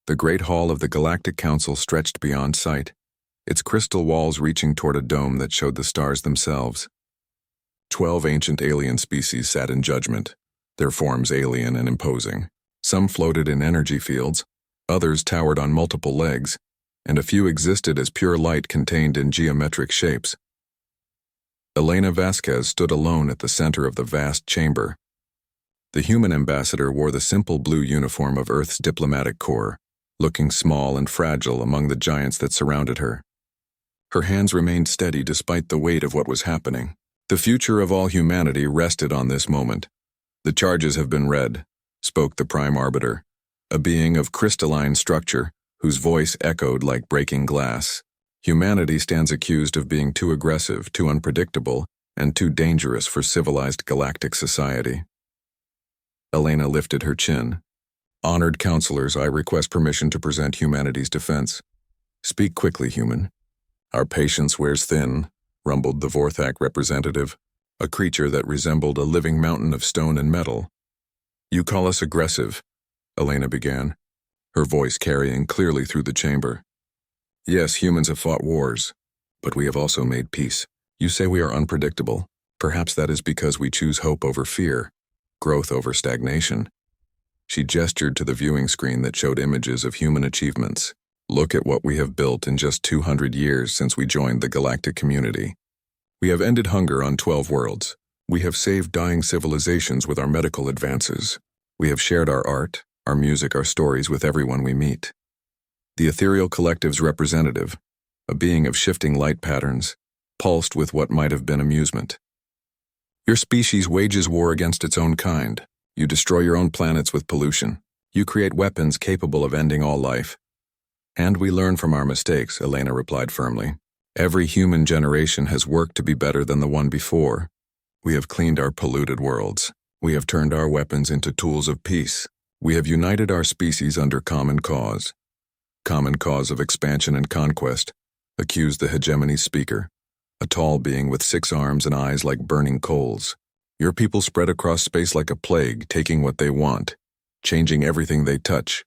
The Great Hall of the Galactic Council stretched beyond sight, its crystal walls reaching toward a dome that showed the stars themselves. 12 ancient alien species sat in judgment, their forms alien and imposing. Some floated in energy fields, others towered on multiple legs, and a few existed as pure light contained in geometric shapes. Elena Vasquez stood alone at the center of the vast chamber. The human ambassador wore the simple blue uniform of Earth's diplomatic corps, looking small and fragile among the giants that surrounded her. Her hands remained steady despite the weight of what was happening. The future of all humanity rested on this moment. "The charges have been read," spoke the Prime Arbiter, a being of crystalline structure whose voice echoed like breaking glass. "Humanity stands accused of being too aggressive, too unpredictable, and too dangerous for civilized galactic society." Elena lifted her chin. "Honored counselors, I request permission to present humanity's defense." "Speak quickly, human." "Our patience wears thin," rumbled the Vorthak representative, a creature that resembled a living mountain of stone and metal. "You call us aggressive," Elena began, her voice carrying clearly through the chamber. "Yes, humans have fought wars, but we have also made peace. You say we are unpredictable. Perhaps that is because we choose hope over fear, growth over stagnation." She gestured to the viewing screen that showed images of human achievements. "Look at what we have built in just 200 years since we joined the galactic community. We have ended hunger on 12 worlds. We have saved dying civilizations with our medical advances. We have shared our art, our music, our stories with everyone we meet." The ethereal collective's representative, a being of shifting light patterns, pulsed with what might have been amusement. "Your species wages war against its own kind. You destroy your own planets with pollution. You create weapons capable of ending all life." "And we learn from our mistakes," Elena replied firmly. "Every human generation has worked to be better than the one before. We have cleaned our polluted worlds. We have turned our weapons into tools of peace. We have united our species under common cause. Common cause of expansion and conquest," accused the hegemony speaker, a tall being with 6 arms and eyes like burning coals. "Your people spread across space like a plague, taking what they want, changing everything they touch."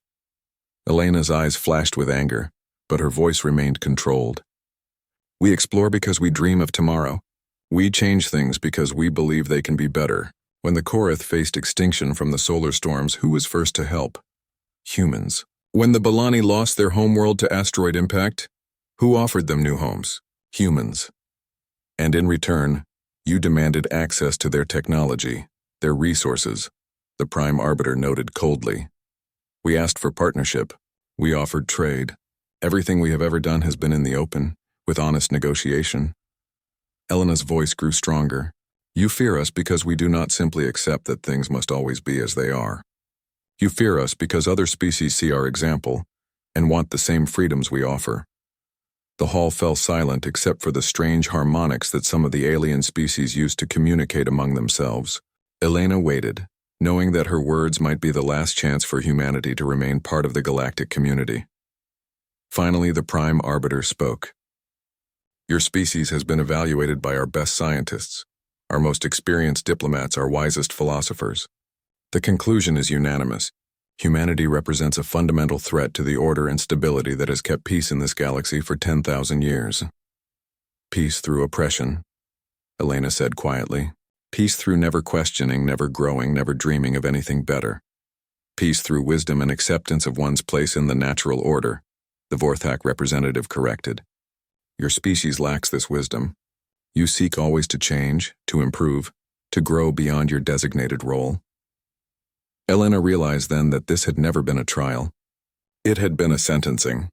Elena's eyes flashed with anger, but her voice remained controlled. "We explore because we dream of tomorrow. We change things because we believe they can be better. When the Korith faced extinction from the solar storms, who was first to help? Humans. When the Balani lost their homeworld to asteroid impact, who offered them new homes? Humans. And in return, you demanded access to their technology, their resources," the Prime Arbiter noted coldly. "We asked for partnership. We offered trade. Everything we have ever done has been in the open, with honest negotiation." Elena's voice grew stronger. "You fear us because we do not simply accept that things must always be as they are. You fear us because other species see our example and want the same freedoms we offer." The hall fell silent except for the strange harmonics that some of the alien species used to communicate among themselves. Elena waited, knowing that her words might be the last chance for humanity to remain part of the galactic community. Finally, the Prime Arbiter spoke. "Your species has been evaluated by our best scientists, our most experienced diplomats, our wisest philosophers. The conclusion is unanimous. Humanity represents a fundamental threat to the order and stability that has kept peace in this galaxy for 10,000 years. Peace through oppression," Elena said quietly. "Peace through never questioning, never growing, never dreaming of anything better. Peace through wisdom and acceptance of one's place in the natural order," the Vorthak representative corrected. "Your species lacks this wisdom. You seek always to change, to improve, to grow beyond your designated role." Elena realized then that this had never been a trial. It had been a sentencing.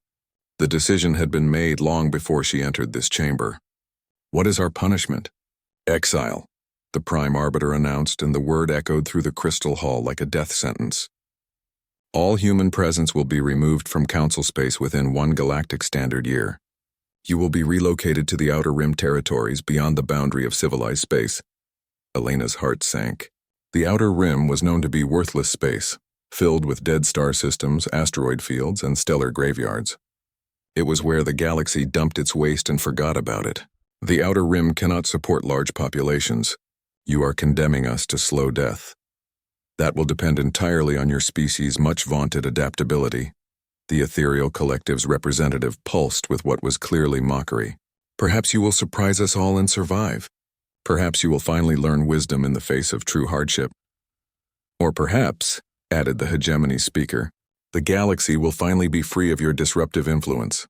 The decision had been made long before she entered this chamber. "What is our punishment?" "Exile," the Prime Arbiter announced, and the word echoed through the crystal hall like a death sentence. "All human presence will be removed from Council space within 1 galactic standard year. You will be relocated to the Outer Rim territories beyond the boundary of civilized space." Elena's heart sank. The Outer Rim was known to be worthless space, filled with dead star systems, asteroid fields, and stellar graveyards. It was where the galaxy dumped its waste and forgot about it. "The Outer Rim cannot support large populations. You are condemning us to slow death. That will depend entirely on your species' much vaunted adaptability. The ethereal collective's representative pulsed with what was clearly mockery. Perhaps you will surprise us all and survive. Perhaps you will finally learn wisdom in the face of true hardship. Or perhaps, added the hegemony speaker, the galaxy will finally be free of your disruptive influence.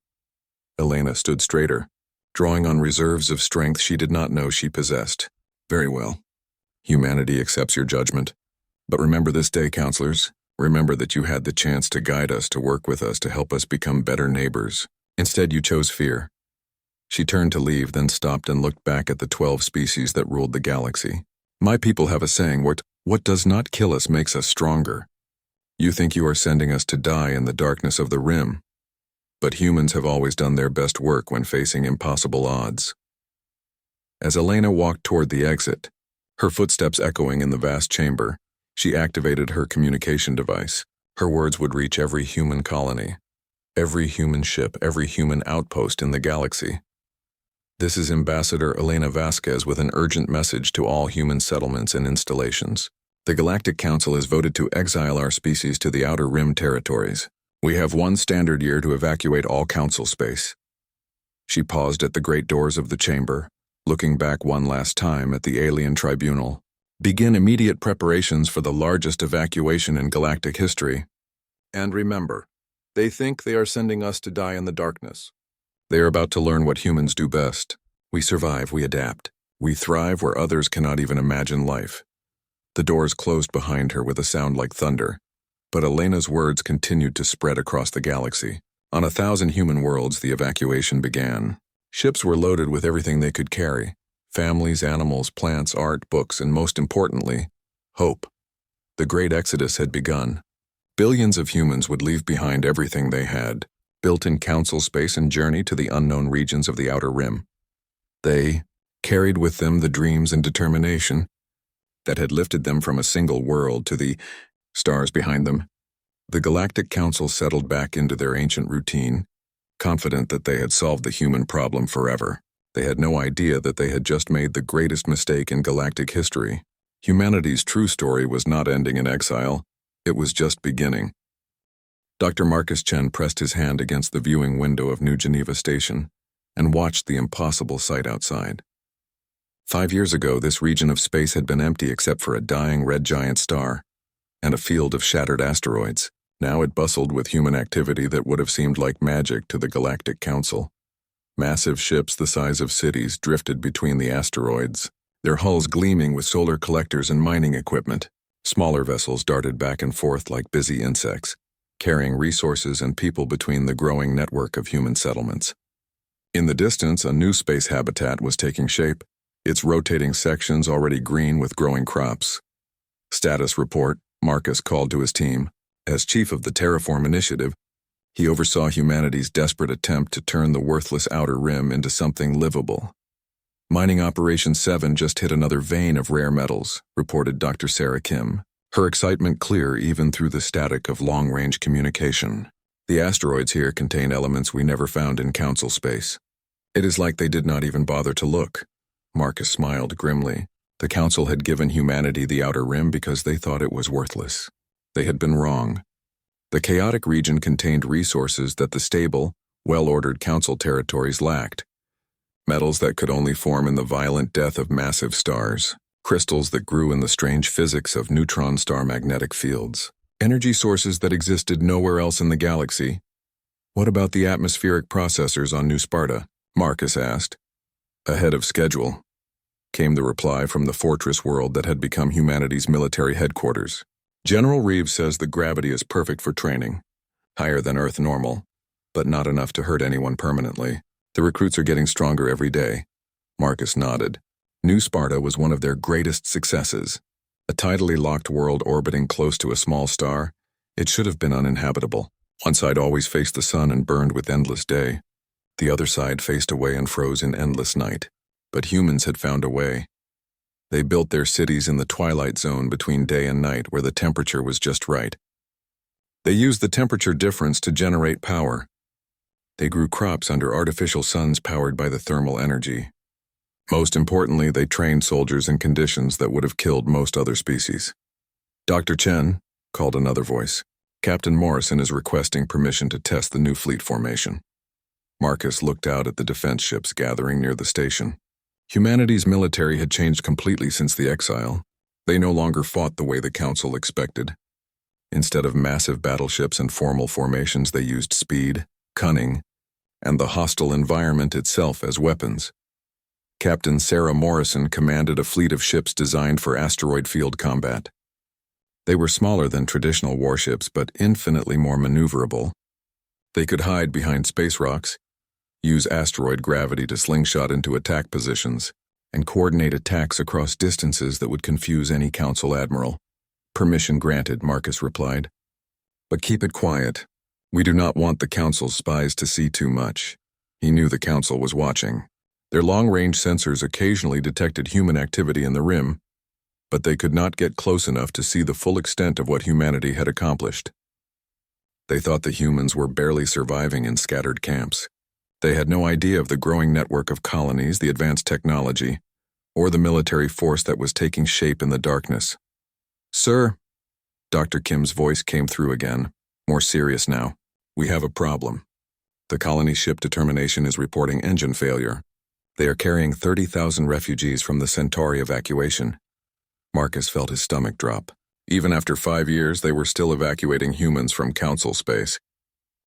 Elena stood straighter, drawing on reserves of strength she did not know she possessed. Very well. Humanity accepts your judgment. But remember this day, counselors. Remember that you had the chance to guide us, to work with us, to help us become better neighbors. Instead, you chose fear. She turned to leave, then stopped and looked back at the 12 species that ruled the galaxy. My people have a saying, what does not kill us makes us stronger. You think you are sending us to die in the darkness of the rim. But humans have always done their best work when facing impossible odds. As Elena walked toward the exit, her footsteps echoing in the vast chamber, she activated her communication device. Her words would reach every human colony, every human ship, every human outpost in the galaxy. This is Ambassador Elena Vasquez with an urgent message to all human settlements and installations. The Galactic Council has voted to exile our species to the Outer Rim territories. We have 1 standard year to evacuate all council space. She paused at the great doors of the chamber, looking back one last time at the alien tribunal. Begin immediate preparations for the largest evacuation in galactic history. And remember, they think they are sending us to die in the darkness. They are about to learn what humans do best. We survive, we adapt. We thrive where others cannot even imagine life. The doors closed behind her with a sound like thunder, but Elena's words continued to spread across the galaxy. On 1,000 human worlds, the evacuation began. Ships were loaded with everything they could carry. Families, animals, plants, art, books, and most importantly, hope. The great exodus had begun. Billions of humans would leave behind everything they had, built in council space and journey to the unknown regions of the Outer Rim. They carried with them the dreams and determination that had lifted them from a single world to the stars behind them. The Galactic Council settled back into their ancient routine, confident that they had solved the human problem forever. They had no idea that they had just made the greatest mistake in galactic history. Humanity's true story was not ending in exile. It was just beginning. Dr. Marcus Chen pressed his hand against the viewing window of New Geneva Station and watched the impossible sight outside. 5 years ago, this region of space had been empty except for a dying red giant star and a field of shattered asteroids. Now it bustled with human activity that would have seemed like magic to the Galactic Council. Massive ships the size of cities drifted between the asteroids, their hulls gleaming with solar collectors and mining equipment. Smaller vessels darted back and forth like busy insects, carrying resources and people between the growing network of human settlements. In the distance, a new space habitat was taking shape, its rotating sections already green with growing crops. Status report, Marcus called to his team. As chief of the Terraform Initiative, he oversaw humanity's desperate attempt to turn the worthless Outer Rim into something livable. Mining Operation 7 just hit another vein of rare metals, reported Dr. Sarah Kim, her excitement clear even through the static of long-range communication. The asteroids here contain elements we never found in council space. It is like they did not even bother to look. Marcus smiled grimly. The council had given humanity the Outer Rim because they thought it was worthless. They had been wrong. The chaotic region contained resources that the stable, well-ordered council territories lacked. Metals that could only form in the violent death of massive stars. Crystals that grew in the strange physics of neutron star magnetic fields. Energy sources that existed nowhere else in the galaxy. What about the atmospheric processors on New Sparta? Marcus asked. Ahead of schedule, came the reply from the fortress world that had become humanity's military headquarters. General Reeves says the gravity is perfect for training, higher than Earth normal, but not enough to hurt anyone permanently. The recruits are getting stronger every day. Marcus nodded. New Sparta was one of their greatest successes. A tidally locked world orbiting close to a small star, it should have been uninhabitable. One side always faced the sun and burned with endless day. The other side faced away and froze in endless night. But humans had found a way. They built their cities in the twilight zone between day and night where the temperature was just right. They used the temperature difference to generate power. They grew crops under artificial suns powered by the thermal energy. Most importantly, they trained soldiers in conditions that would have killed most other species. Dr. Chen, called another voice. Captain Morrison is requesting permission to test the new fleet formation. Marcus looked out at the defense ships gathering near the station. Humanity's military had changed completely since the exile. They no longer fought the way the Council expected. Instead of massive battleships and formal formations, they used speed, cunning, and the hostile environment itself as weapons. Captain Sarah Morrison commanded a fleet of ships designed for asteroid field combat. They were smaller than traditional warships, but infinitely more maneuverable. They could hide behind space rocks, use asteroid gravity to slingshot into attack positions, and coordinate attacks across distances that would confuse any Council admiral. "Permission granted," Marcus replied. "But keep it quiet. We do not want the Council's spies to see too much." He knew the Council was watching. Their long-range sensors occasionally detected human activity in the rim, but they could not get close enough to see the full extent of what humanity had accomplished. They thought the humans were barely surviving in scattered camps. They had no idea of the growing network of colonies, the advanced technology, or the military force that was taking shape in the darkness. "Sir," Dr. Kim's voice came through again, more serious now. "We have a problem. The colony ship Determination is reporting engine failure. They are carrying 30,000 refugees from the Centauri evacuation." Marcus felt his stomach drop. Even after 5 years, they were still evacuating humans from Council space.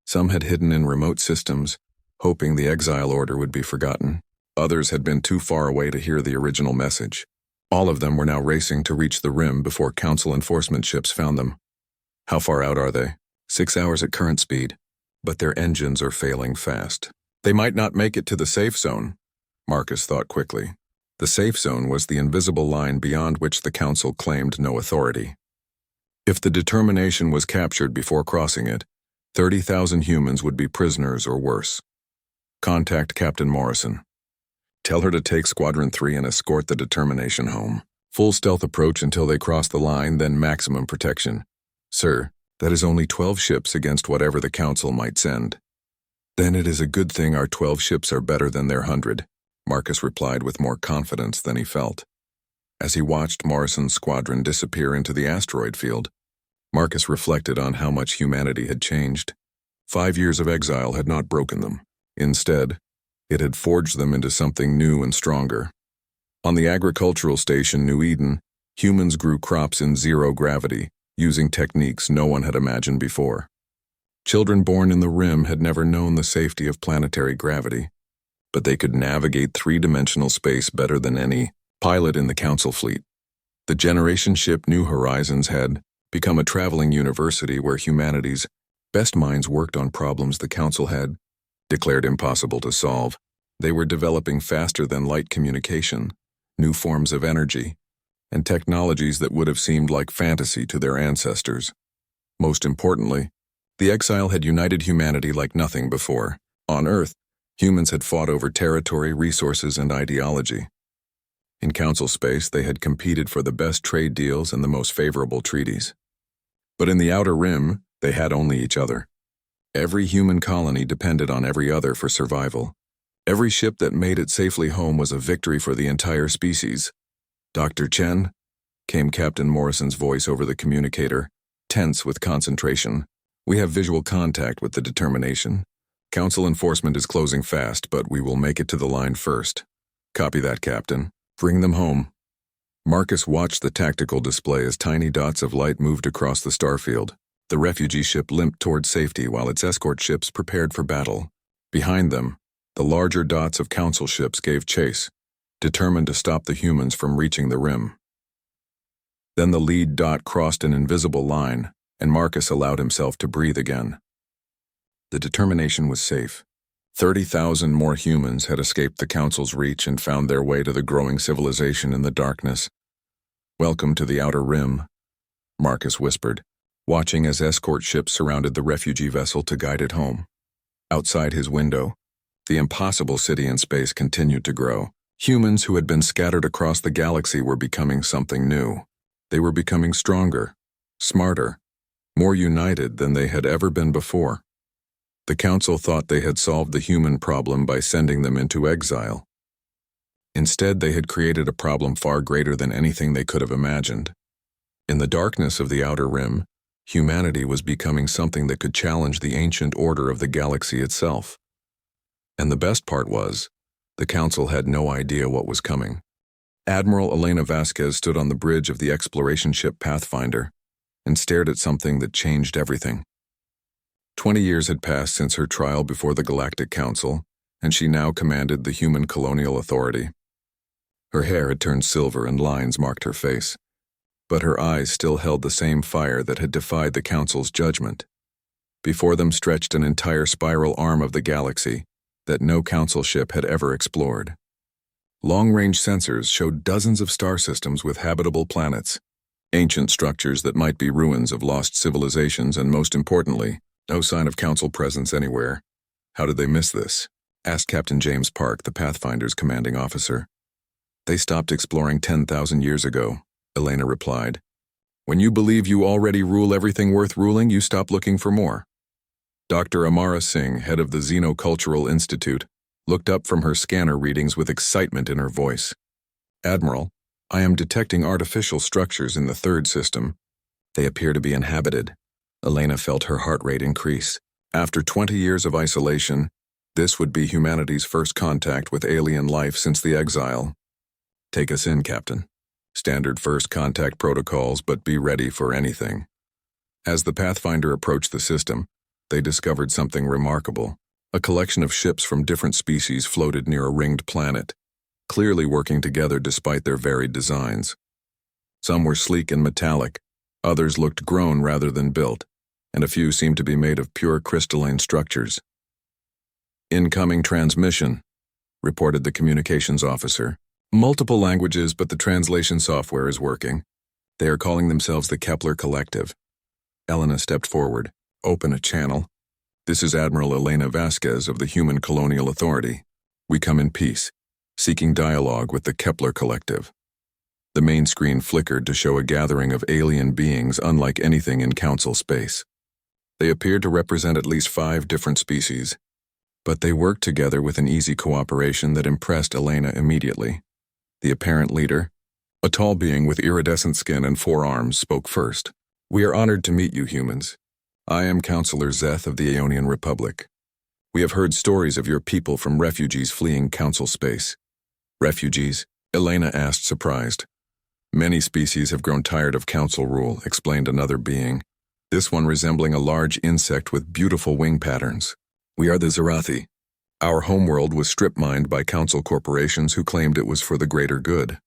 Some had hidden in remote systems, hoping the exile order would be forgotten. Others had been too far away to hear the original message. All of them were now racing to reach the rim before Council enforcement ships found them. "How far out are they?" 6 hours at current speed, but their engines are failing fast. "They might not make it to the safe zone," Marcus thought quickly. The safe zone was the invisible line beyond which the Council claimed no authority. If the Determination was captured before crossing it, 30,000 humans would be prisoners or worse. "Contact Captain Morrison. Tell her to take Squadron 3 and escort the Determination home. Full stealth approach until they cross the line, then maximum protection." "Sir, that is only 12 ships against whatever the Council might send." "Then it is a good thing our 12 ships are better than their 100, Marcus replied with more confidence than he felt. As he watched Morrison's squadron disappear into the asteroid field, Marcus reflected on how much humanity had changed. 5 years of exile had not broken them. Instead, it had forged them into something new and stronger. On the agricultural station New Eden, humans grew crops in zero gravity, using techniques no one had imagined before. Children born in the rim had never known the safety of planetary gravity, but they could navigate three-dimensional space better than any pilot in the Council fleet. The generation ship New Horizons had become a traveling university where humanity's best minds worked on problems the Council had declared impossible to solve. They were developing faster than light communication, new forms of energy, and technologies that would have seemed like fantasy to their ancestors. Most importantly, the exile had united humanity like nothing before. On Earth, humans had fought over territory, resources, and ideology. In Council space, they had competed for the best trade deals and the most favorable treaties. But in the Outer Rim, they had only each other. Every human colony depended on every other for survival. Every ship that made it safely home was a victory for the entire species. "Dr. Chen," came Captain Morrison's voice over the communicator, tense with concentration. "We have visual contact with the Determination. Council enforcement is closing fast, but we will make it to the line first." "Copy that, Captain. Bring them home." Marcus watched the tactical display as tiny dots of light moved across the starfield. The refugee ship limped toward safety while its escort ships prepared for battle. Behind them, the larger dots of Council ships gave chase, determined to stop the humans from reaching the rim. Then the lead dot crossed an invisible line, and Marcus allowed himself to breathe again. The Determination was safe. 30,000 more humans had escaped the Council's reach and found their way to the growing civilization in the darkness. "Welcome to the Outer Rim," Marcus whispered, watching as escort ships surrounded the refugee vessel to guide it home. Outside his window, the impossible city in space continued to grow. Humans who had been scattered across the galaxy were becoming something new. They were becoming stronger, smarter, more united than they had ever been before. The Council thought they had solved the human problem by sending them into exile. Instead, they had created a problem far greater than anything they could have imagined. In the darkness of the Outer Rim, Humanity was becoming something that could challenge the ancient order of the galaxy itself. And the best part was, the Council had no idea what was coming. Admiral Elena Vasquez stood on the bridge of the exploration ship Pathfinder and stared at something that changed everything. 20 years had passed since her trial before the Galactic Council, and she now commanded the human colonial authority. Her hair had turned silver and lines marked her face, but her eyes still held the same fire that had defied the Council's judgment. Before them stretched an entire spiral arm of the galaxy that no Council ship had ever explored. Long-range sensors showed dozens of star systems with habitable planets, ancient structures that might be ruins of lost civilizations, and most importantly, no sign of Council presence anywhere. How did they miss this? Asked Captain James Park, the Pathfinder's commanding officer. They stopped exploring 10,000 years ago, Elena replied. When you believe you already rule everything worth ruling, you stop looking for more. Dr. Amara Singh, head of the Xenocultural Institute, looked up from her scanner readings with excitement in her voice. Admiral, I am detecting artificial structures in the third system. They appear to be inhabited. Elena felt her heart rate increase. After 20 years of isolation, this would be humanity's first contact with alien life since the exile. Take us in, Captain. Standard first contact protocols, but be ready for anything. As the Pathfinder approached the system, they discovered something remarkable. A collection of ships from different species floated near a ringed planet, clearly working together despite their varied designs. Some were sleek and metallic, others looked grown rather than built, and a few seemed to be made of pure crystalline structures. Incoming transmission, reported the communications officer. Multiple languages, but the translation software is working. They are calling themselves the Kepler Collective. Elena stepped forward. Open a channel. This is Admiral Elena Vasquez of the Human Colonial Authority. We come in peace, seeking dialogue with the Kepler Collective. The main screen flickered to show a gathering of alien beings unlike anything in Council space. They appeared to represent at least 5 different species, but they worked together with an easy cooperation that impressed Elena immediately. The apparent leader, a tall being with iridescent skin and 4 arms, spoke first. We are honored to meet you, humans. I am Counselor Zeth of the Aeonian Republic. We have heard stories of your people from refugees fleeing Council space. Refugees? Elena asked, surprised. Many species have grown tired of Council rule, explained another being, this one resembling a large insect with beautiful wing patterns. We are the Zerathi. Our homeworld was strip-mined by Council corporations who claimed it was for the greater good.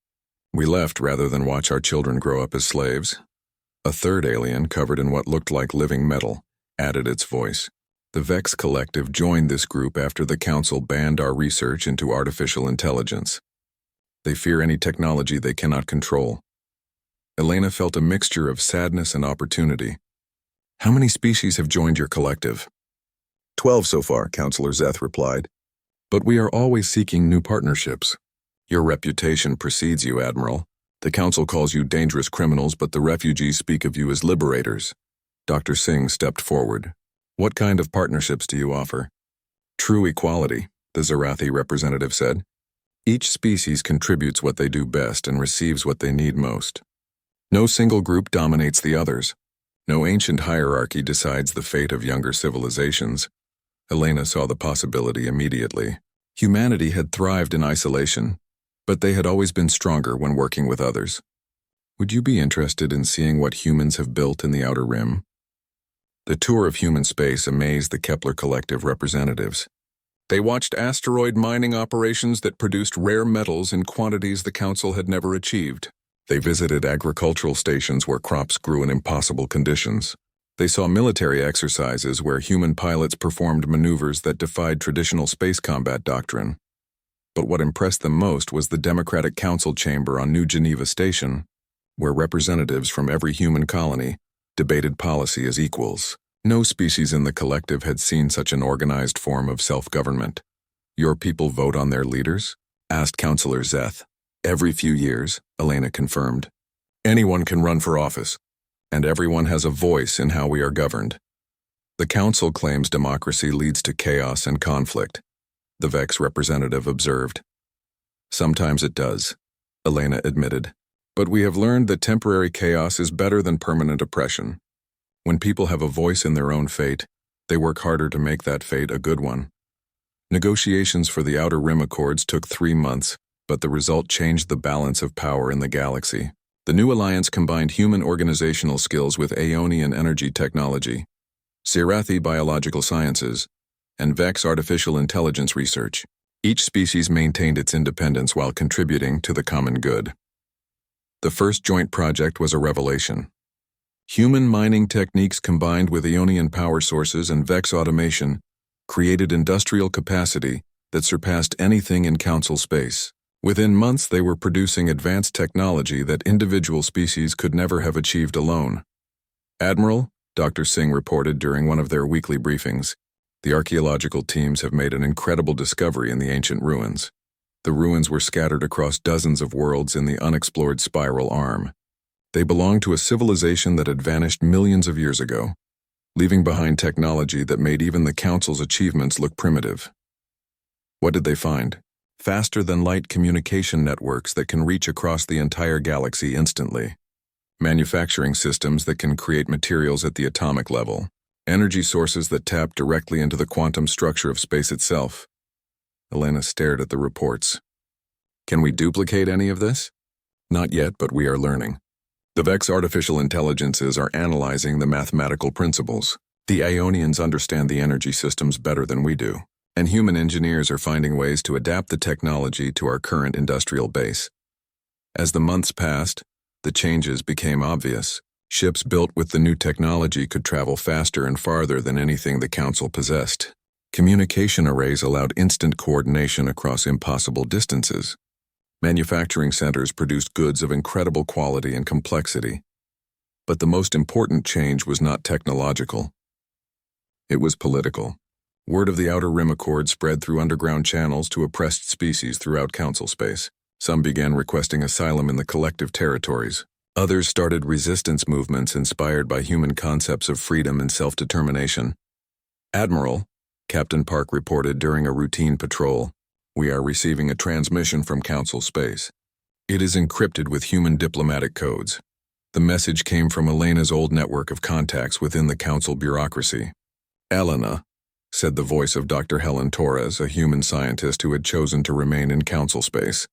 We left rather than watch our children grow up as slaves. A third alien, covered in what looked like living metal, added its voice. The Vex Collective joined this group after the Council banned our research into artificial intelligence. They fear any technology they cannot control. Elena felt a mixture of sadness and opportunity. How many species have joined your collective? 12 so far, Counselor Zeth replied. But we are always seeking new partnerships. Your reputation precedes you, Admiral. The Council calls you dangerous criminals, but the refugees speak of you as liberators. Dr. Singh stepped forward. What kind of partnerships do you offer? True equality, the Zerathi representative said. Each species contributes what they do best and receives what they need most. No single group dominates the others. No ancient hierarchy decides the fate of younger civilizations. Elena saw the possibility immediately. Humanity had thrived in isolation, but they had always been stronger when working with others. Would you be interested in seeing what humans have built in the Outer Rim? The tour of human space amazed the Kepler Collective representatives. They watched asteroid mining operations that produced rare metals in quantities the Council had never achieved. They visited agricultural stations where crops grew in impossible conditions. They saw military exercises where human pilots performed maneuvers that defied traditional space combat doctrine. But what impressed them most was the Democratic Council chamber on New Geneva Station, where representatives from every human colony debated policy as equals. No species in the collective had seen such an organized form of self-government. Your people vote on their leaders? Asked Counselor Zeth. Every few years, Elena confirmed. Anyone can run for office, and everyone has a voice in how we are governed. The Council claims democracy leads to chaos and conflict, the Vex representative observed. Sometimes it does, Elena admitted. But we have learned that temporary chaos is better than permanent oppression. When people have a voice in their own fate, they work harder to make that fate a good one. Negotiations for the Outer Rim Accords took 3 months, but the result changed the balance of power in the galaxy. The new alliance combined human organizational skills with Aeonian energy technology, Sirathi biological sciences, and Vex artificial intelligence research. Each species maintained its independence while contributing to the common good. The first joint project was a revelation. Human mining techniques combined with Aeonian power sources and Vex automation created industrial capacity that surpassed anything in Council space. Within months, they were producing advanced technology that individual species could never have achieved alone. Admiral, Dr. Singh reported during one of their weekly briefings, the archaeological teams have made an incredible discovery in the ancient ruins. The ruins were scattered across dozens of worlds in the unexplored spiral arm. They belonged to a civilization that had vanished millions of years ago, leaving behind technology that made even the Council's achievements look primitive. What did they find? Faster-than-light communication networks that can reach across the entire galaxy instantly. Manufacturing systems that can create materials at the atomic level. Energy sources that tap directly into the quantum structure of space itself. Elena stared at the reports. Can we duplicate any of this? Not yet, but we are learning. The Vex artificial intelligences are analyzing the mathematical principles. The Aeonians understand the energy systems better than we do, and human engineers are finding ways to adapt the technology to our current industrial base. As the months passed, the changes became obvious. Ships built with the new technology could travel faster and farther than anything the Council possessed. Communication arrays allowed instant coordination across impossible distances. Manufacturing centers produced goods of incredible quality and complexity. But the most important change was not technological. It was political. Word of the Outer Rim Accord spread through underground channels to oppressed species throughout Council space. Some began requesting asylum in the collective territories. Others started resistance movements inspired by human concepts of freedom and self-determination. Admiral, Captain Park reported during a routine patrol, we are receiving a transmission from Council space. It is encrypted with human diplomatic codes. The message came from Elena's old network of contacts within the Council bureaucracy. Elena, said the voice of Dr. Helen Torres, a human scientist who had chosen to remain in Council space.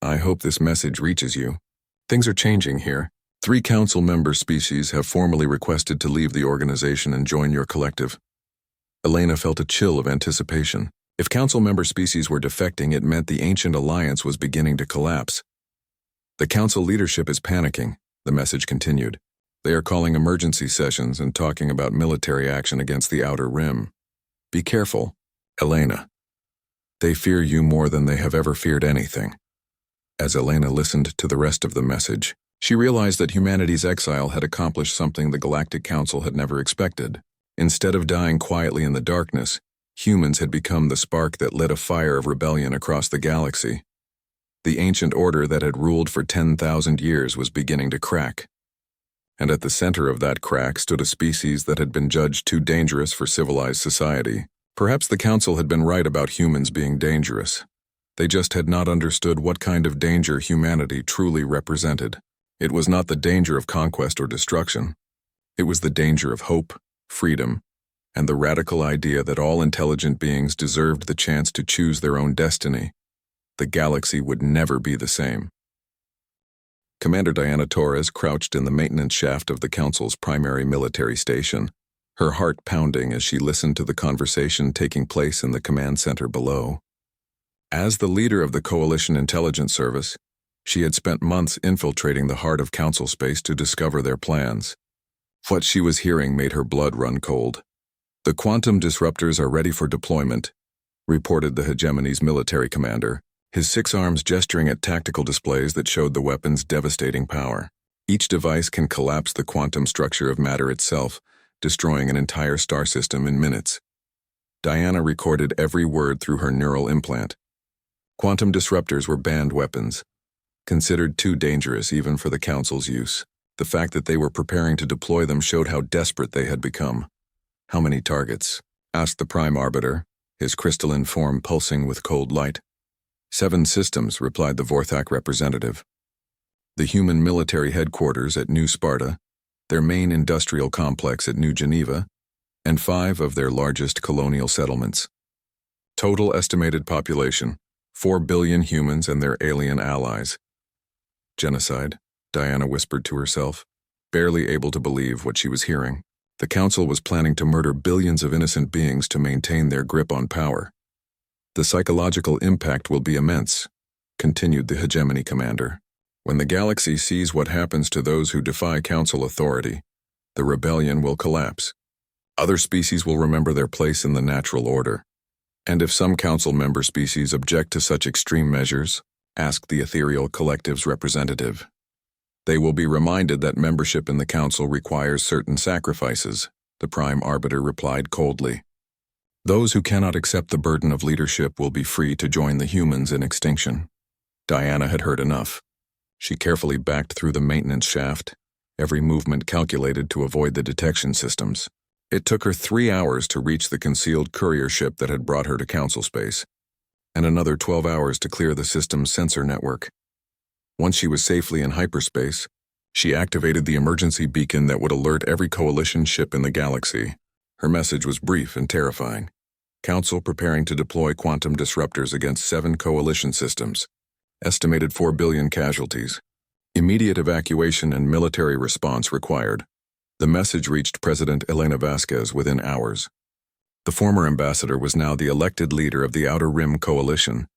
I hope this message reaches you. Things are changing here. 3 Council member species have formally requested to leave the organization and join your collective. Elena felt a chill of anticipation. If Council member species were defecting, it meant the ancient alliance was beginning to collapse. The Council leadership is panicking, the message continued. They are calling emergency sessions and talking about military action against the Outer Rim. Be careful, Elena. They fear you more than they have ever feared anything. As Elena listened to the rest of the message, she realized that humanity's exile had accomplished something the Galactic Council had never expected. Instead of dying quietly in the darkness, humans had become the spark that lit a fire of rebellion across the galaxy. The ancient order that had ruled for 10,000 years was beginning to crack. And at the center of that crack stood a species that had been judged too dangerous for civilized society. Perhaps the Council had been right about humans being dangerous. They just had not understood what kind of danger humanity truly represented. It was not the danger of conquest or destruction. It was the danger of hope, freedom, and the radical idea that all intelligent beings deserved the chance to choose their own destiny. The galaxy would never be the same. Commander Diana Torres crouched in the maintenance shaft of the Council's primary military station, her heart pounding as she listened to the conversation taking place in the command center below. As the leader of the Coalition Intelligence Service, she had spent months infiltrating the heart of Council space to discover their plans. What she was hearing made her blood run cold. The quantum disruptors are ready for deployment, reported the hegemony's military commander, his 6 arms gesturing at tactical displays that showed the weapon's devastating power. Each device can collapse the quantum structure of matter itself, destroying an entire star system in minutes. Diana recorded every word through her neural implant. Quantum disruptors were banned weapons, considered too dangerous even for the Council's use. The fact that they were preparing to deploy them showed how desperate they had become. How many targets? Asked the Prime Arbiter, his crystalline form pulsing with cold light. 7 systems, replied the Vorthak representative. The human military headquarters at New Sparta, their main industrial complex at New Geneva, and 5 of their largest colonial settlements. Total estimated population, 4 billion humans and their alien allies. Genocide, Diana whispered to herself, barely able to believe what she was hearing. The Council was planning to murder billions of innocent beings to maintain their grip on power. The psychological impact will be immense, continued the Hegemony Commander. When the galaxy sees what happens to those who defy Council authority, the rebellion will collapse. Other species will remember their place in the natural order. And if some Council member species object to such extreme measures, asked the Ethereal Collective's representative, they will be reminded that membership in the Council requires certain sacrifices, the Prime Arbiter replied coldly. Those who cannot accept the burden of leadership will be free to join the humans in extinction. Diana had heard enough. She carefully backed through the maintenance shaft, every movement calculated to avoid the detection systems. It took her 3 hours to reach the concealed courier ship that had brought her to Council space, and another 12 hours to clear the system's sensor network. Once she was safely in hyperspace, she activated the emergency beacon that would alert every Coalition ship in the galaxy. Her message was brief and terrifying. Council preparing to deploy quantum disruptors against 7 Coalition systems. Estimated 4 billion casualties. Immediate evacuation and military response required. The message reached President Elena Vasquez within hours. The former ambassador was now the elected leader of the Outer Rim Coalition,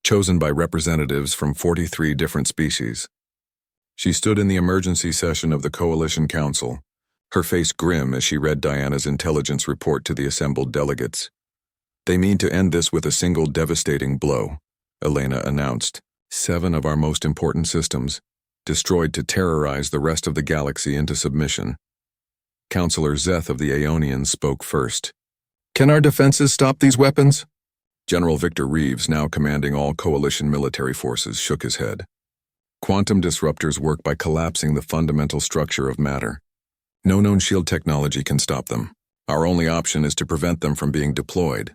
chosen by representatives from 43 different species. She stood in the emergency session of the Coalition Council, her face grim as she read Diana's intelligence report to the assembled delegates. They mean to end this with a single devastating blow, Elena announced. 7 of our most important systems, destroyed to terrorize the rest of the galaxy into submission. Counselor Zeth of the Aeonians spoke first. Can our defenses stop these weapons? General Victor Reeves, now commanding all Coalition military forces, shook his head. Quantum disruptors work by collapsing the fundamental structure of matter. No known shield technology can stop them. Our only option is to prevent them from being deployed.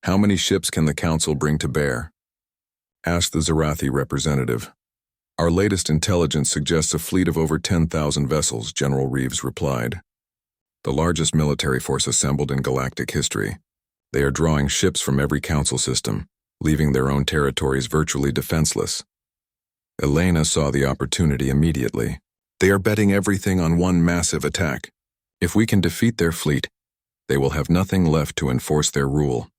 How many ships can the Council bring to bear? Asked the Zarathi representative. Our latest intelligence suggests a fleet of over 10,000 vessels, General Reeves replied. The largest military force assembled in galactic history. They are drawing ships from every Council system, leaving their own territories virtually defenseless. Elena saw the opportunity immediately. They are betting everything on one massive attack. If we can defeat their fleet, they will have nothing left to enforce their rule.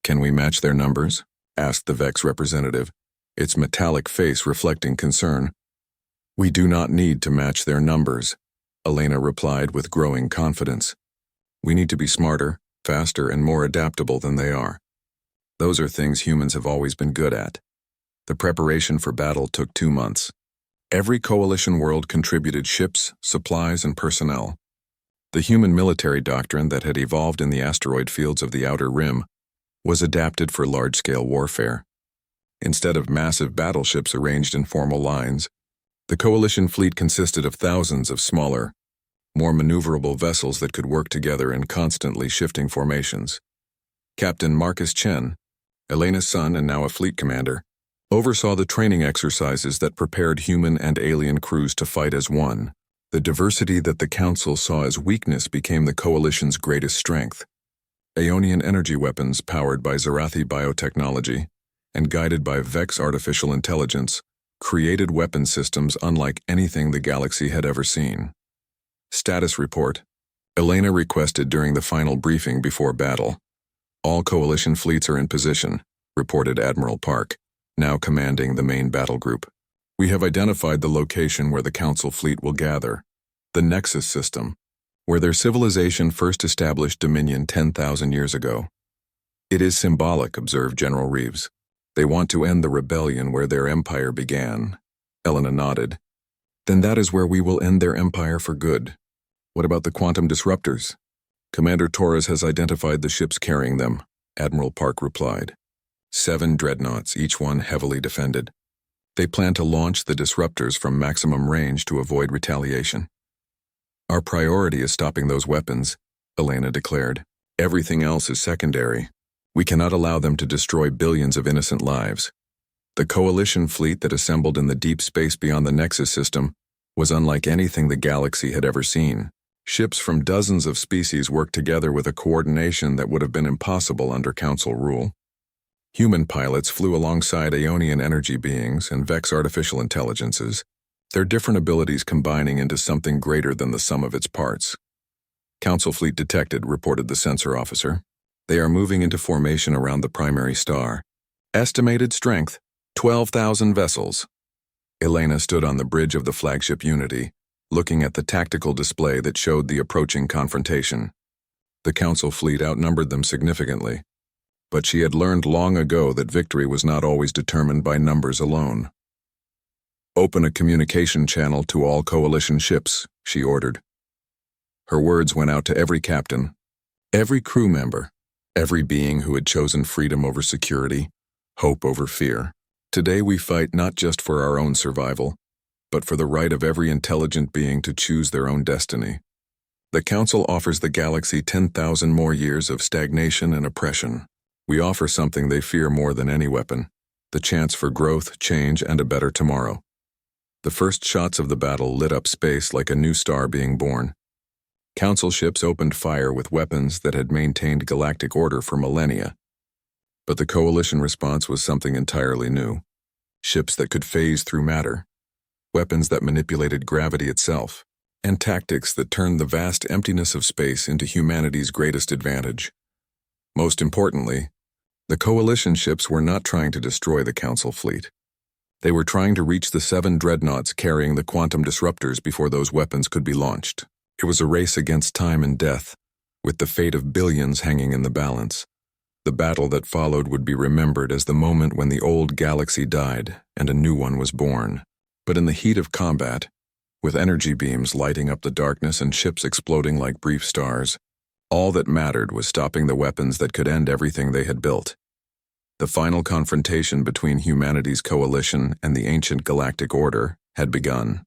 Can we match their numbers? Asked the Vex representative, its metallic face reflecting concern. We do not need to match their numbers, Elena replied with growing confidence. We need to be smarter, faster, and more adaptable than they are. Those are things humans have always been good at. The preparation for battle took 2 months. Every Coalition world contributed ships, supplies, and personnel. The human military doctrine that had evolved in the asteroid fields of the Outer Rim was adapted for large-scale warfare. Instead of massive battleships arranged in formal lines, the Coalition fleet consisted of thousands of smaller, more maneuverable vessels that could work together in constantly shifting formations. Captain Marcus Chen, Elena's son and now a fleet commander, oversaw the training exercises that prepared human and alien crews to fight as one. The diversity that the Council saw as weakness became the Coalition's greatest strength. Aeonian energy weapons powered by Zarathi biotechnology and guided by Vex artificial intelligence created weapon systems unlike anything the galaxy had ever seen. Status report. Elena requested during the final briefing before battle. All Coalition fleets are in position, reported Admiral Park, now commanding the main battle group. We have identified the location where the Council fleet will gather, the Nexus system, where their civilization first established dominion 10,000 years ago. It is symbolic, observed General Reeves. They want to end the rebellion where their empire began. Elena nodded. Then that is where we will end their empire for good. What about the quantum disruptors? Commander Torres has identified the ships carrying them, Admiral Park replied. 7 dreadnoughts, each one heavily defended. They plan to launch the disruptors from maximum range to avoid retaliation. Our priority is stopping those weapons, Elena declared. Everything else is secondary. We cannot allow them to destroy billions of innocent lives. The Coalition fleet that assembled in the deep space beyond the Nexus system was unlike anything the galaxy had ever seen. Ships from dozens of species worked together with a coordination that would have been impossible under Council rule. Human pilots flew alongside Aeonian energy beings and Vex artificial intelligences, their different abilities combining into something greater than the sum of its parts. Council fleet detected, reported the sensor officer. They are moving into formation around the primary star. Estimated strength, 12,000 vessels. Elena stood on the bridge of the flagship Unity, looking at the tactical display that showed the approaching confrontation. The Council fleet outnumbered them significantly, but she had learned long ago that victory was not always determined by numbers alone. "Open a communication channel to all Coalition ships," she ordered. Her words went out to every captain, every crew member, every being who had chosen freedom over security, hope over fear. Today we fight not just for our own survival, but for the right of every intelligent being to choose their own destiny. The Council offers the galaxy 10,000 more years of stagnation and oppression. We offer something they fear more than any weapon, the chance for growth, change, and a better tomorrow. The first shots of the battle lit up space like a new star being born. Council ships opened fire with weapons that had maintained galactic order for millennia. But the Coalition response was something entirely new. Ships that could phase through matter, weapons that manipulated gravity itself, and tactics that turned the vast emptiness of space into humanity's greatest advantage. Most importantly, the Coalition ships were not trying to destroy the Council fleet. They were trying to reach the 7 dreadnoughts carrying the quantum disruptors before those weapons could be launched. It was a race against time and death, with the fate of billions hanging in the balance. The battle that followed would be remembered as the moment when the old galaxy died and a new one was born. But in the heat of combat, with energy beams lighting up the darkness and ships exploding like brief stars, all that mattered was stopping the weapons that could end everything they had built. The final confrontation between humanity's coalition and the ancient galactic order had begun.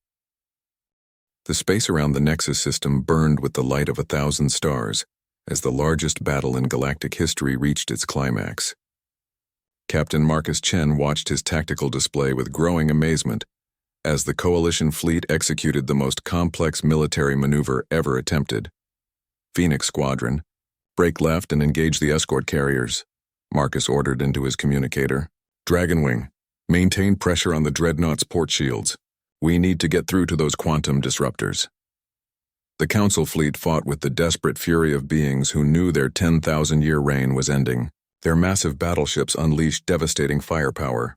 The space around the Nexus system burned with the light of 1,000 stars as the largest battle in galactic history reached its climax. Captain Marcus Chen watched his tactical display with growing amazement as the Coalition fleet executed the most complex military maneuver ever attempted. "Phoenix Squadron, break left and engage the escort carriers," Marcus ordered into his communicator. "Dragonwing, maintain pressure on the Dreadnought's port shields. We need to get through to those quantum disruptors." The Council fleet fought with the desperate fury of beings who knew their 10,000-year reign was ending. Their massive battleships unleashed devastating firepower,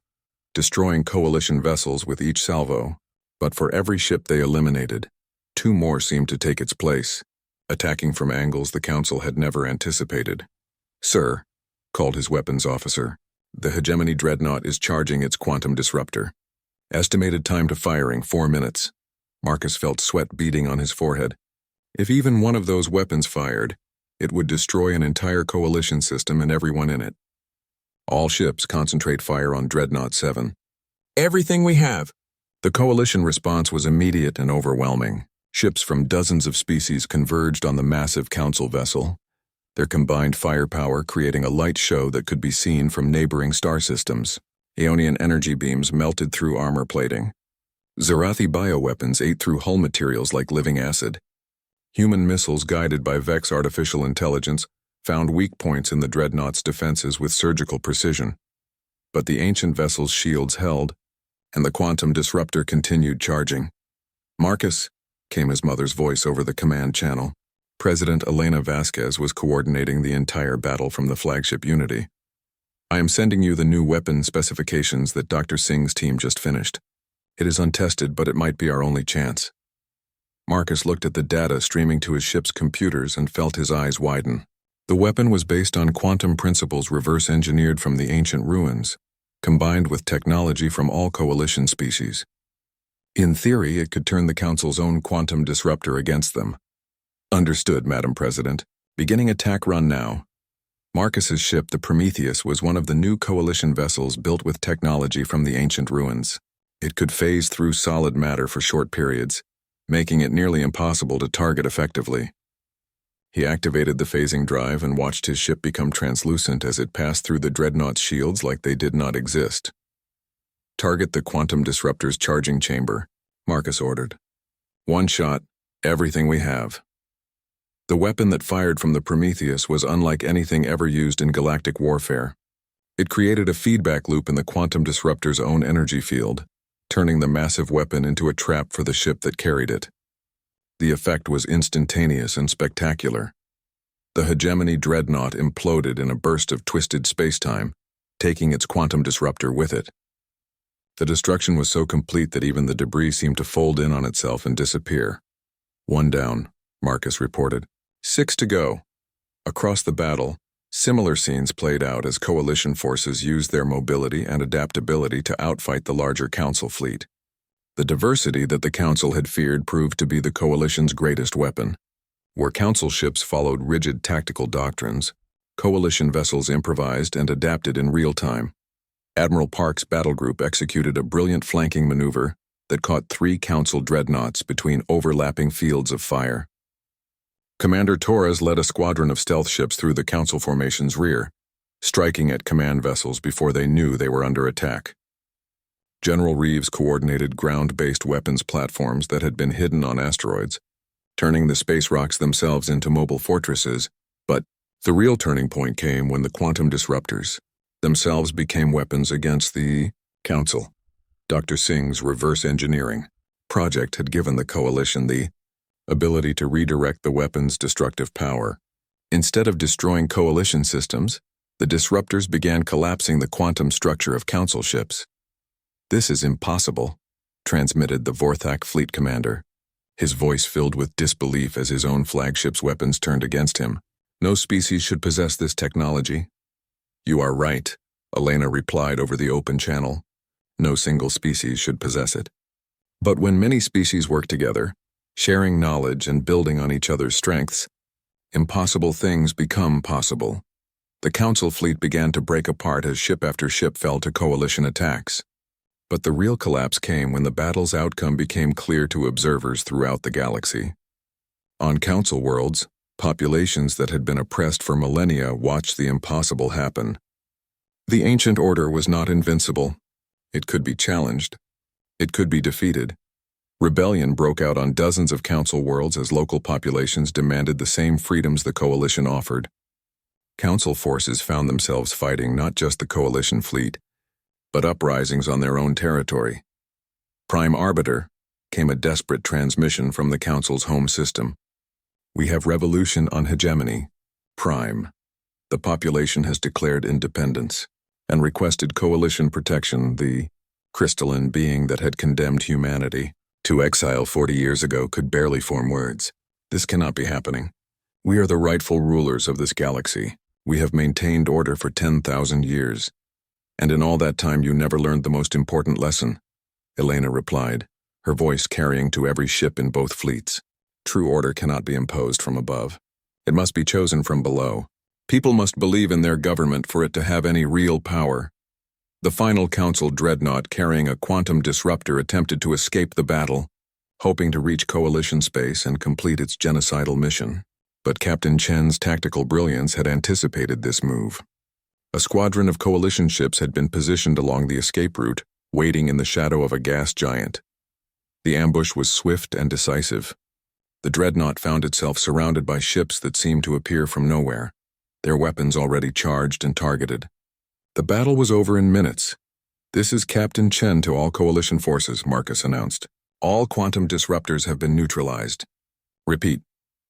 destroying Coalition vessels with each salvo. But for every ship they eliminated, 2 more seemed to take its place, attacking from angles the Council had never anticipated. "Sir," called his weapons officer, "the Hegemony Dreadnought is charging its quantum disruptor. Estimated time to firing, 4 minutes. Marcus felt sweat beading on his forehead. If even one of those weapons fired, it would destroy an entire Coalition system and everyone in it. "All ships concentrate fire on Dreadnought 7. "Everything we have." The Coalition response was immediate and overwhelming. Ships from dozens of species converged on the massive Council vessel, their combined firepower creating a light show that could be seen from neighboring star systems. Aeonian energy beams melted through armor plating. Zarathi bioweapons ate through hull materials like living acid. Human missiles guided by Vex artificial intelligence found weak points in the Dreadnought's defenses with surgical precision. But the ancient vessel's shields held, and the quantum disruptor continued charging. "Marcus," came his mother's voice over the command channel. President Elena Vasquez was coordinating the entire battle from the flagship Unity. "I am sending you the new weapon specifications that Dr. Singh's team just finished. It is untested, but it might be our only chance." Marcus looked at the data streaming to his ship's computers and felt his eyes widen. The weapon was based on quantum principles reverse-engineered from the ancient ruins, combined with technology from all Coalition species. In theory, it could turn the Council's own quantum disruptor against them. "Understood, Madam President. Beginning attack run now." Marcus's ship, the Prometheus, was one of the new Coalition vessels built with technology from the ancient ruins. It could phase through solid matter for short periods, making it nearly impossible to target effectively. He activated the phasing drive and watched his ship become translucent as it passed through the Dreadnought's shields like they did not exist. "Target the quantum disruptor's charging chamber," Marcus ordered. One shot, everything we have. The weapon that fired from the Prometheus was unlike anything ever used in galactic warfare. It created a feedback loop in the quantum disruptor's own energy field, turning the massive weapon into a trap for the ship that carried it. The effect was instantaneous and spectacular. The hegemony dreadnought imploded in a burst of twisted spacetime, taking its quantum disruptor with it. The destruction was so complete that even the debris seemed to fold in on itself and disappear. One down, Marcus reported. 6 to go. Across the battle, similar scenes played out as coalition forces used their mobility and adaptability to outfight the larger Council fleet. The diversity that the Council had feared proved to be the coalition's greatest weapon. Where Council ships followed rigid tactical doctrines, coalition vessels improvised and adapted in real time. Admiral Park's battle group executed a brilliant flanking maneuver that caught 3 Council dreadnoughts between overlapping fields of fire. Commander Torres led a squadron of stealth ships through the Council formation's rear, striking at command vessels before they knew they were under attack. General Reeves coordinated ground-based weapons platforms that had been hidden on asteroids, turning the space rocks themselves into mobile fortresses, but the real turning point came when the quantum disruptors themselves became weapons against the Council. Dr. Singh's reverse engineering project had given the coalition the ability to redirect the weapon's destructive power. Instead of destroying coalition systems, the disruptors began collapsing the quantum structure of Council ships. "This is impossible," transmitted the Vorthak fleet commander, his voice filled with disbelief as his own flagship's weapons turned against him. "No species should possess this technology." "You are right," Elena replied over the open channel. "No single species should possess it. But when many species work together, sharing knowledge and building on each other's strengths, impossible things become possible." The Council fleet began to break apart as ship after ship fell to coalition attacks. But the real collapse came when the battle's outcome became clear to observers throughout the galaxy. On Council worlds, populations that had been oppressed for millennia watched the impossible happen. The ancient order was not invincible. It could be challenged. It could be defeated. Rebellion broke out on dozens of Council worlds as local populations demanded the same freedoms the Coalition offered. Council forces found themselves fighting not just the Coalition fleet, but uprisings on their own territory. Prime Arbiter came a desperate transmission from the Council's home system. "We have revolution on hegemony. Prime. The population has declared independence and requested coalition protection. The crystalline being that had condemned humanity to exile 40 years ago could barely form words. This cannot be happening. We are the rightful rulers of this galaxy. We have maintained order for 10,000 years. And in all that time you never learned the most important lesson," Elena replied, her voice carrying to every ship in both fleets. "True order cannot be imposed from above. It must be chosen from below. People must believe in their government for it to have any real power." The final Council dreadnought carrying a quantum disruptor attempted to escape the battle, hoping to reach Coalition space and complete its genocidal mission. But Captain Chen's tactical brilliance had anticipated this move. A squadron of Coalition ships had been positioned along the escape route, waiting in the shadow of a gas giant. The ambush was swift and decisive. The dreadnought found itself surrounded by ships that seemed to appear from nowhere, their weapons already charged and targeted. The battle was over in minutes. "This is Captain Chen to all Coalition forces," Marcus announced. "All quantum disruptors have been neutralized. Repeat,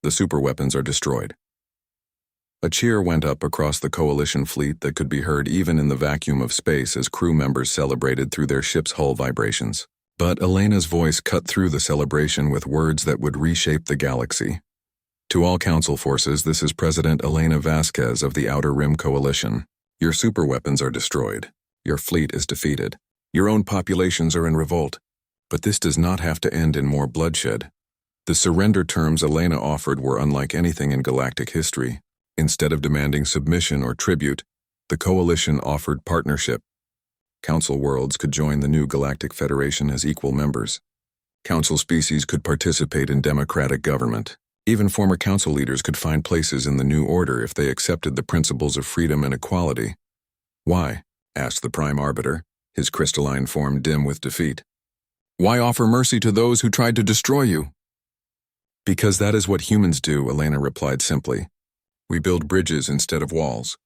the superweapons are destroyed." A cheer went up across the Coalition fleet that could be heard even in the vacuum of space as crew members celebrated through their ship's hull vibrations. But Elena's voice cut through the celebration with words that would reshape the galaxy. "To all Council forces, this is President Elena Vasquez of the Outer Rim Coalition. Your superweapons are destroyed. Your fleet is defeated. Your own populations are in revolt. But this does not have to end in more bloodshed." The surrender terms Elena offered were unlike anything in galactic history. Instead of demanding submission or tribute, the Coalition offered partnership. Council worlds could join the new Galactic Federation as equal members. Council species could participate in democratic government. Even former Council leaders could find places in the new order if they accepted the principles of freedom and equality. "Why?" asked the Prime Arbiter, his crystalline form dim with defeat. "Why offer mercy to those who tried to destroy you?" Because that is what humans do, Elena replied simply. We build bridges instead of walls.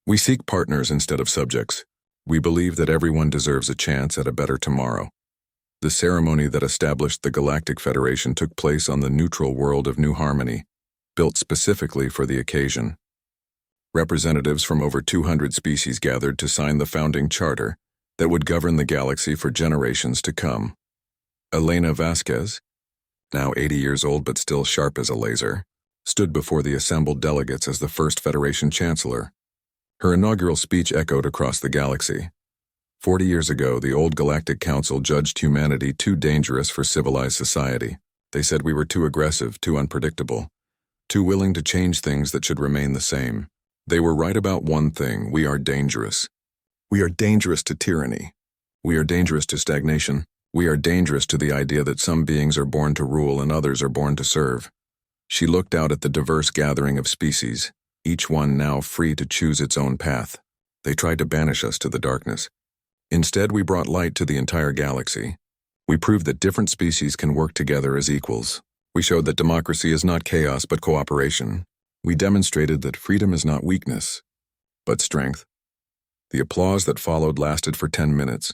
We seek partners instead of subjects. We believe that everyone deserves a chance at a better tomorrow. The ceremony that established the Galactic Federation took place on the neutral world of New Harmony, built specifically for the occasion. Representatives from over 200 species gathered to sign the founding charter that would govern the galaxy for generations to come. Elena Vasquez, now 80 years old but still sharp as a laser, stood before the assembled delegates as the first Federation Chancellor. Her inaugural speech echoed across the galaxy. 40 years ago, the old Galactic Council judged humanity too dangerous for civilized society. They said we were too aggressive, too unpredictable, too willing to change things that should remain the same. They were right about one thing: we are dangerous. We are dangerous to tyranny. We are dangerous to stagnation. We are dangerous to the idea that some beings are born to rule and others are born to serve. She looked out at the diverse gathering of species, each one now free to choose its own path. They tried to banish us to the darkness. Instead, we brought light to the entire galaxy. We proved that different species can work together as equals. We showed that democracy is not chaos but cooperation. We demonstrated that freedom is not weakness, but strength. The applause that followed lasted for 10 minutes.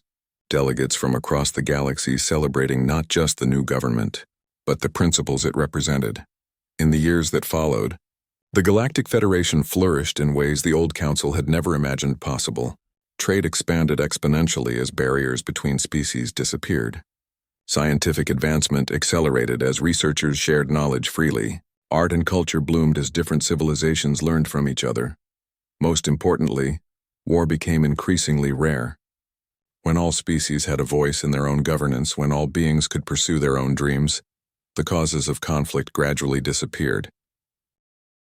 Delegates from across the galaxy celebrating not just the new government, but the principles it represented. In the years that followed, the Galactic Federation flourished in ways the old council had never imagined possible. Trade expanded exponentially as barriers between species disappeared. Scientific advancement accelerated as researchers shared knowledge freely. Art and culture bloomed as different civilizations learned from each other. Most importantly, war became increasingly rare. When all species had a voice in their own governance, when all beings could pursue their own dreams, the causes of conflict gradually disappeared.